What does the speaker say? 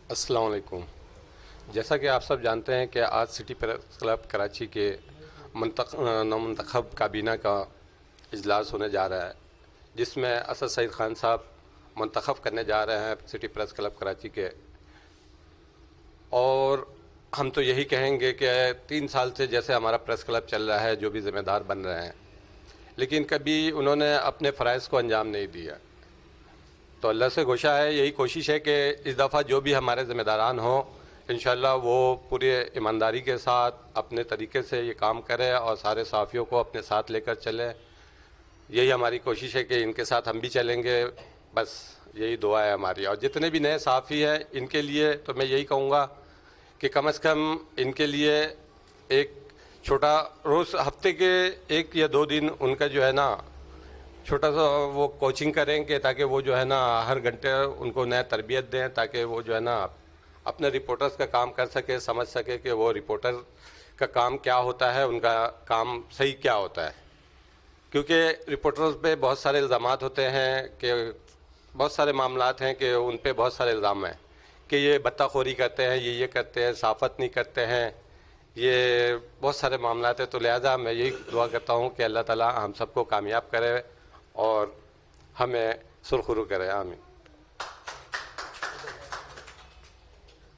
अस्सलाम वालेकुम। जैसा कि आप सब जानते हैं कि आज सिटी प्रेस क्लब कराची के नौमंतखब काबीना का इजलास होने जा रहा है, जिसमें असद सईद ख़ान साहब मंतखब करने जा रहे हैं सिटी प्रेस क्लब कराची के। और हम तो यही कहेंगे कि 3 साल से जैसे हमारा प्रेस क्लब चल रहा है, जो भी ज़िम्मेदार बन रहे हैं, लेकिन कभी उन्होंने अपने फ़राइज़ को अंजाम नहीं दिया। तो अल्लाह से गोशा है, यही कोशिश है कि इस दफ़ा जो भी हमारे ज़िम्मेदारान हों, इंशाअल्लाह वो पूरे ईमानदारी के साथ अपने तरीके से ये काम करें और सारे सहाफ़ियों को अपने साथ लेकर चलें। यही हमारी कोशिश है कि इनके साथ हम भी चलेंगे, बस यही दुआ है हमारी। और जितने भी नए सहाफ़ी हैं, इनके लिए तो मैं यही कहूँगा कि कम से कम इनके लिए एक छोटा रोज़ हफ्ते के 1 या 2 दिन उनका जो है ना छोटा सा वो कोचिंग करेंगे, ताकि वो जो है ना हर घंटे उनको नया तरबियत दें, ताकि वो जो है ना अपने रिपोर्टर्स का काम कर सके, समझ सके कि वो रिपोर्टर का काम क्या होता है, उनका काम सही क्या होता है। क्योंकि रिपोर्टर्स पे बहुत सारे इल्ज़ामात होते हैं कि बहुत सारे मामलात हैं कि उन पे बहुत सारे इल्ज़ाम हैं कि ये बत्ताखोरी करते हैं, ये करते हैं, साफ़त नहीं करते हैं, ये बहुत सारे मामलात हैं। तो लिहाजा मैं यही दुआ करता हूँ कि अल्लाह ताला हम सबको कामयाब करे और हमें सुरखरू करे। आमीन।